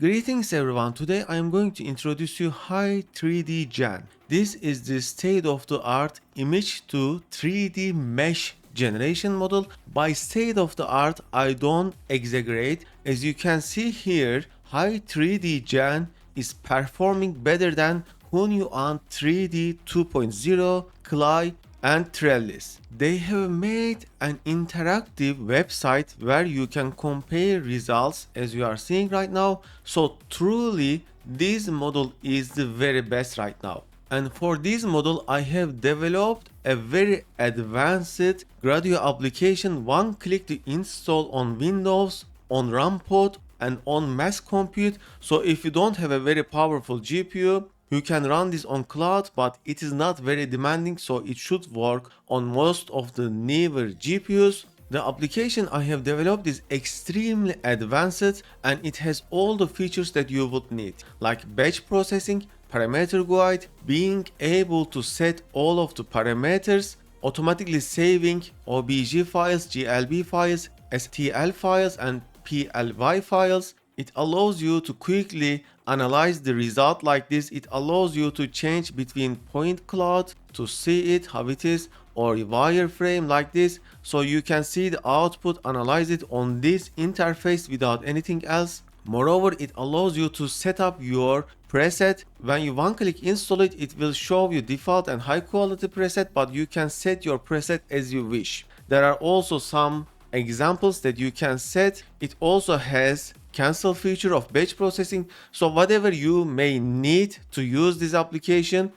Greetings everyone, today I am going to introduce you Hi3DGen. This is the state-of-the-art image to 3D mesh generation model. By state-of-the-art, I don't exaggerate. As you can see here, Hi3DGen is performing better than Hunyuan 3D 2.0, Clay, and Trellis. They have made an interactive website where you can compare results as you are seeing right now. So truly this model is the very best right now. And for this model I have developed a very advanced Gradio application, one click to install on Windows, on RunPod, and on mass compute. So if you don't have a very powerful GPU, you can run this on cloud, but it is not very demanding, so it should work on most of the newer GPUs. The application I have developed is extremely advanced and it has all the features that you would need, like batch processing, parameter guide, being able to set all of the parameters, automatically saving OBJ files, GLB files, STL files, and PLY files. It allows you to quickly analyze the result like this. It allows you to change between point cloud to see it how it is, or wireframe like this, so you can see the output, analyze it on this interface without anything else. Moreover, it allows you to set up your preset. When you one click install it, it will show you default and high quality preset, but you can set your preset as you wish. There are also some examples that you can set. It also has cancel feature of batch processing, so whatever you may need to use this application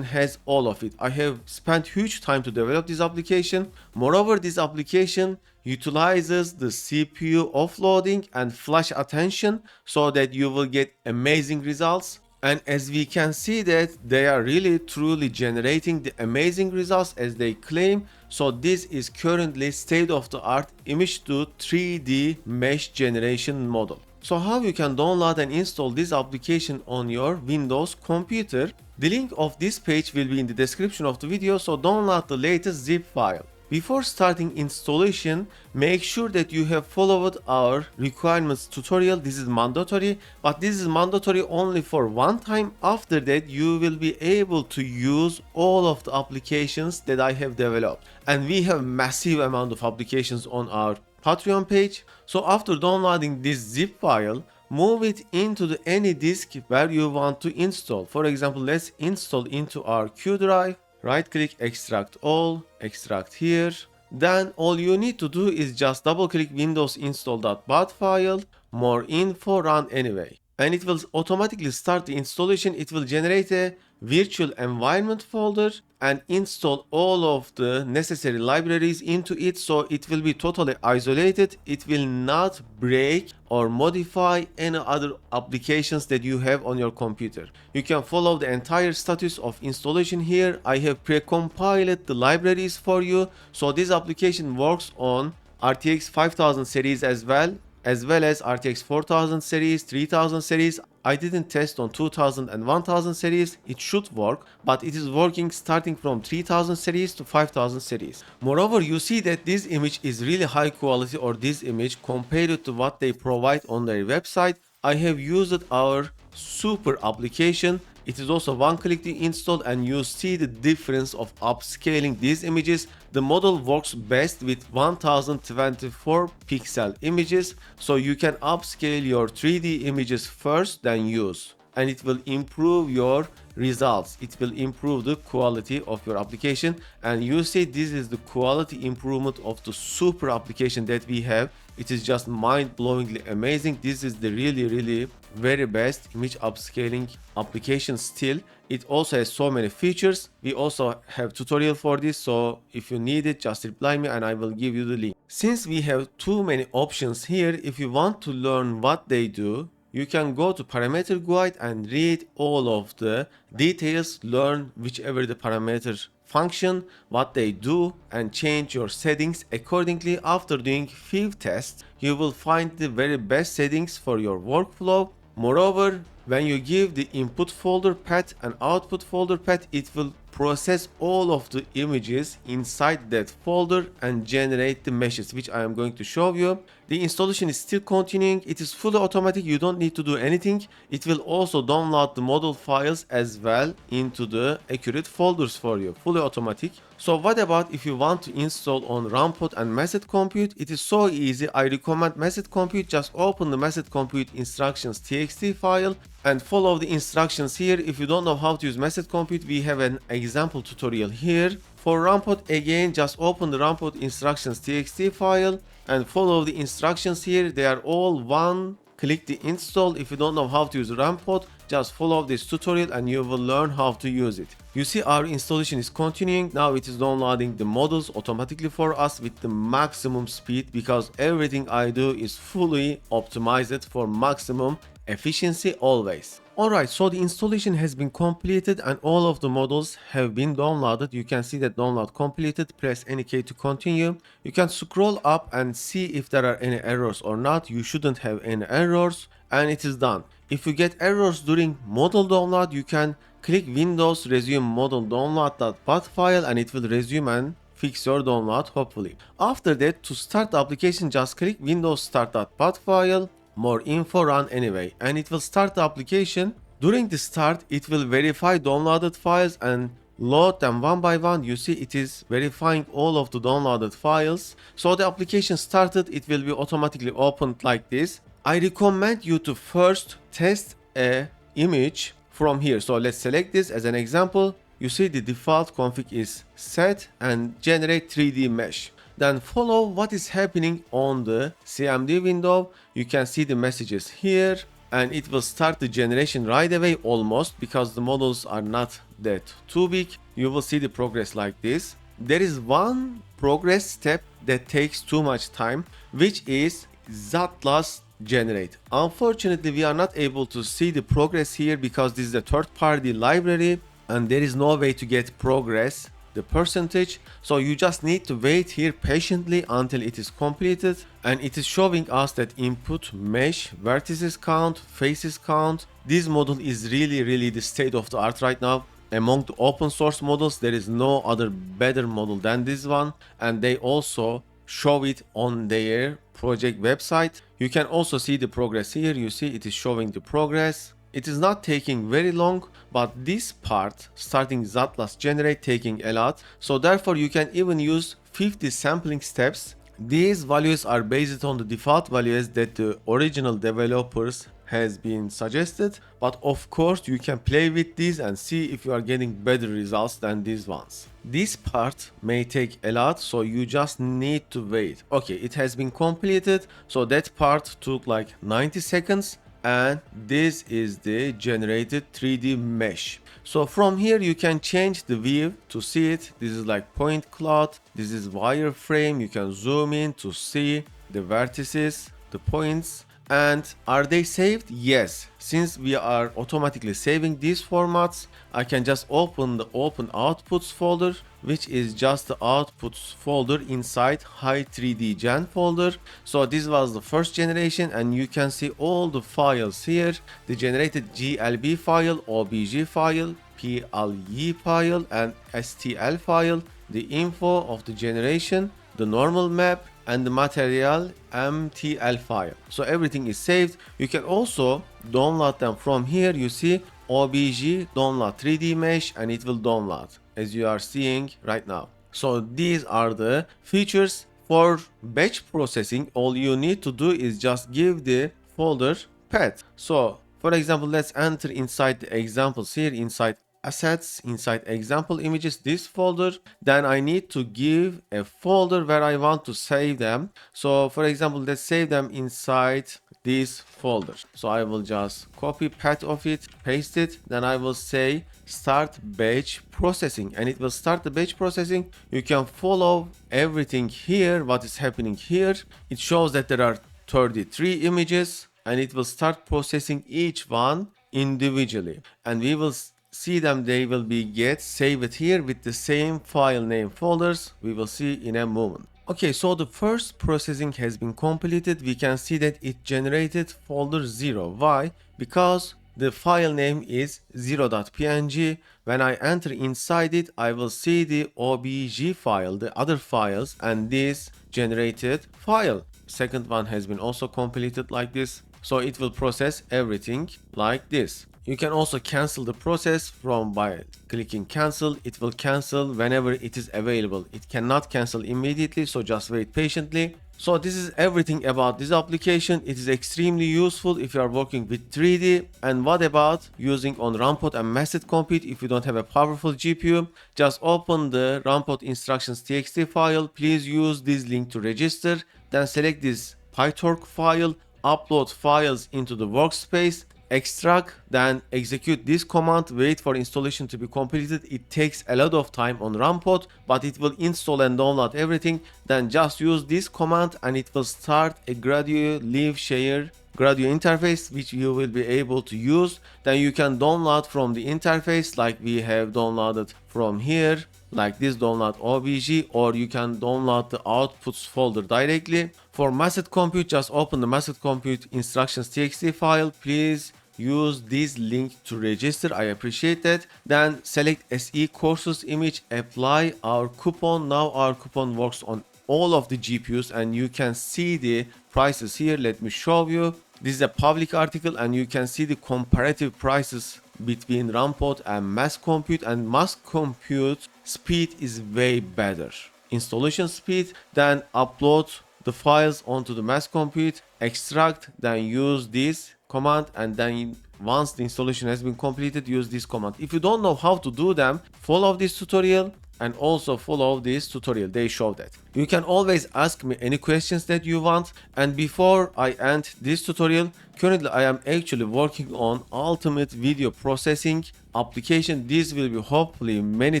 has all of it. I have spent huge time to develop this application. Moreover, this application utilizes the CPU offloading and flash attention so that you will get amazing results. And as we can see that they are really truly generating the amazing results as they claim. So this is currently state-of-the-art image to 3D mesh generation model. So how you can download and install this application on your Windows computer? The link of this page will be in the description of the video, so download the latest zip file. Before starting installation, make sure that you have followed our requirements tutorial. This is mandatory, but this is mandatory only for one time. After that, you will be able to use all of the applications that I have developed. And we have massive amount of applications on our Patreon page. So after downloading this zip file, move it into any disk where you want to install. For example, let's install into our Q drive. Right click, extract all, extract here. Then all you need to do is just double click Windows install.bat file, more info, run anyway. And it will automatically start the installation. It will generate a virtual environment folder and install all of the necessary libraries into it, so it will be totally isolated. It will not break or modify any other applications that you have on your computer. You can follow the entire status of installation here. I have pre-compiled the libraries for you, so this application works on RTX 5000 series as well as RTX 4000 series, 3000 series. I didn't test on 2000 and 1000 series. It should work, but it is working starting from 3000 series to 5000 series. Moreover, you see that this image is really high quality, or this image compared to what they provide on their website. I have used our SUPIR application. It is also one click to install, and you see the difference of upscaling these images. The model works best with 1024 pixel images, so you can upscale your 3D images first, then use, and it will improve your results. It will improve the quality of your application, and you see this is the quality improvement of the SUPIR application that we have. It is just mind-blowingly amazing. This is the really very best image upscaling application still. It also has so many features. We also have tutorial for this, so if you need it, just reply me and I will give you the link. Since we have too many options here, if you want to learn what they do, you can go to parameter guide and read all of the details, learn whichever the parameter function, what they do, and change your settings accordingly. After doing few tests, you will find the very best settings for your workflow. Moreover, when you give the input folder path and output folder path, it will process all of the images inside that folder and generate the meshes, which I am going to show you. The installation is still continuing. It is fully automatic. You don't need to do anything. It will also download the model files as well into the accurate folders for you, fully automatic. So what about if you want to install on RunPod and Method Compute? It is so easy. I recommend Method Compute. Just open the Method Compute instructions txt file and follow the instructions here. If you don't know how to use Method Compute, we have an example tutorial here. For RunPod, again, just open the RunPod instructions txt file and follow the instructions here. They are all one. Click the install. If you don't know how to use RunPod, just follow this tutorial and you will learn how to use it. You see our installation is continuing. Now it is downloading the models automatically for us with the maximum speed, because everything I do is fully optimized for maximum efficiency always. Alright, so the installation has been completed and all of the models have been downloaded. You can see that download completed. Press any key to continue. You can scroll up and see if there are any errors or not. You shouldn't have any errors, and it is done. If you get errors during model download, you can click Windows resume model download.path file and it will resume and fix your download hopefully. After that, to start the application, just click Windows start.path file, more info, run anyway, and it will start the application. During the start, it will verify downloaded files and load them one by one. You see it is verifying all of the downloaded files. So the application started. It will be automatically opened like this. I recommend you to first test a image from here. So let's select this as an example. You see the default config is set and generate 3D mesh. Then follow what is happening on the CMD window. You can see the messages here and it will start the generation right away almost, because the models are not that too big. You will see the progress like this. There is one progress step that takes too much time, which is xatlas generate. Unfortunately, we are not able to see the progress here because this is a third-party library and there is no way to get progress, the percentage. So you just need to wait here patiently until it is completed, and it is showing us that input mesh, vertices count, faces count. This model is really the state of the art right now. Among the open source models, there is no other better model than this one, and they also show it on their project website. You can also see the progress here. You see it is showing the progress. It is not taking very long, but this part, starting xatlas generate, taking a lot. So therefore you can even use 50 sampling steps. These values are based on the default values that the original developers has been suggested, but of course you can play with these and see if you are getting better results than these ones. This part may take a lot, so you just need to wait. Okay, it has been completed, so that part took like 90 seconds, and this is the generated 3D mesh. So from here you can change the view to see it. This is like point cloud, this is wireframe. You can zoom in to see the vertices, the points. And are they saved? Yes. Since we are automatically saving these formats, I can just open the open outputs folder, which is just the outputs folder inside Hi3DGen folder. So this was the first generation, and you can see all the files here. The generated GLB file, OBJ file, PLE file, and STL file, the info of the generation, the normal map, and the material MTL file. So everything is saved. You can also download them from here. You see OBJ download 3D mesh, and it will download as you are seeing right now. So these are the features. For batch processing, all you need to do is just give the folder path. So for example, let's enter inside the examples here, inside assets, inside example images, this folder. Then I need to give a folder where I want to save them. So for example, let's save them inside this folder. So I will just copy path of it, paste it, then I will say start batch processing, and it will start the batch processing. You can follow everything here, what is happening here. It shows that there are 33 images, and it will start processing each one individually, and we will see them. They will be saved here with the same file name folders. We will see in a moment. Okay, so the first processing has been completed. We can see that it generated folder 0. Why? Because the file name is 0.png. When I enter inside it, I will see the obj file, the other files, and this generated file. Second one has been also completed like this. So it will process everything like this. You can also cancel the process by clicking cancel. It will cancel whenever it is available. It cannot cancel immediately, so just wait patiently. So this is everything about this application. It is extremely useful if you are working with 3D. And what about using on RunPod and massively compute if you don't have a powerful GPU? Just open the RunPod instructions txt file. Please use this link to register. Then select this PyTorch file, upload files into the workspace, extract, then execute this command, wait for installation to be completed. It takes a lot of time on RunPod, but it will install and download everything. Then just use this command and it will start a Gradio live share Gradio interface, which you will be able to use. Then you can download from the interface like we have downloaded from here, like this download obj, or you can download the outputs folder directly. For massively compute, just open the massively compute instructions txt file. Please use this link to register. I appreciate that. Then select SE courses image, apply our coupon. Now our coupon works on all of the GPUs and you can see the prices here. Let me show you. This is a public article and you can see the comparative prices between RunPod and mass compute, and mass compute speed is way better. Installation speed, then upload the files onto the mass compute, extract, then use this command, and then once the installation has been completed, use this command. If you don't know how to do them, follow this tutorial and also follow this tutorial. They show that. You can always ask me any questions that you want. And before I end this tutorial, currently I am actually working on ultimate video processing application. This will be hopefully many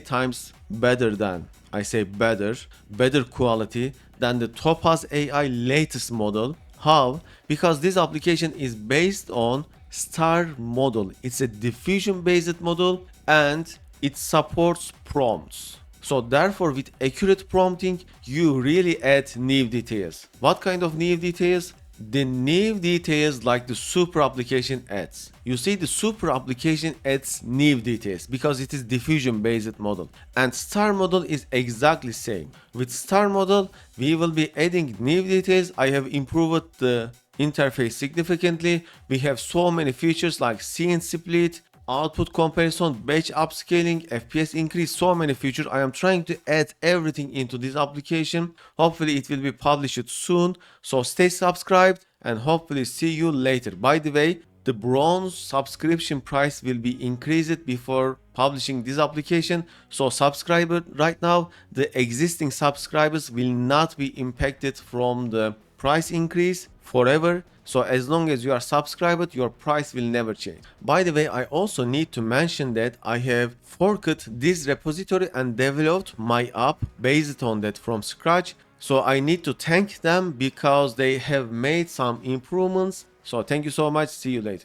times better than, I say better quality than the Topaz AI latest model. How? Because this application is based on STAR model. It's a diffusion based model and it supports prompts. So therefore, with accurate prompting, you really add naive details. What kind of naive details? The naive details like the SUPIR application adds. You see, the SUPIR application adds naive details because it is diffusion based model, and STAR model is exactly same. With STAR model, we will be adding naive details. I have improved the interface significantly. We have so many features like scene split, output comparison, batch upscaling, FPS increase, so many features. I am trying to add everything into this application. Hopefully it will be published soon. So stay subscribed and hopefully see you later. By the way, the bronze subscription price will be increased before publishing this application. So subscriber right now, the existing subscribers will not be impacted from the price increase forever. So as long as you are subscribed, your price will never change. By the way, I also need to mention that I have forked this repository and developed my app based on that from scratch. So I need to thank them because they have made some improvements. So thank you so much. See you later.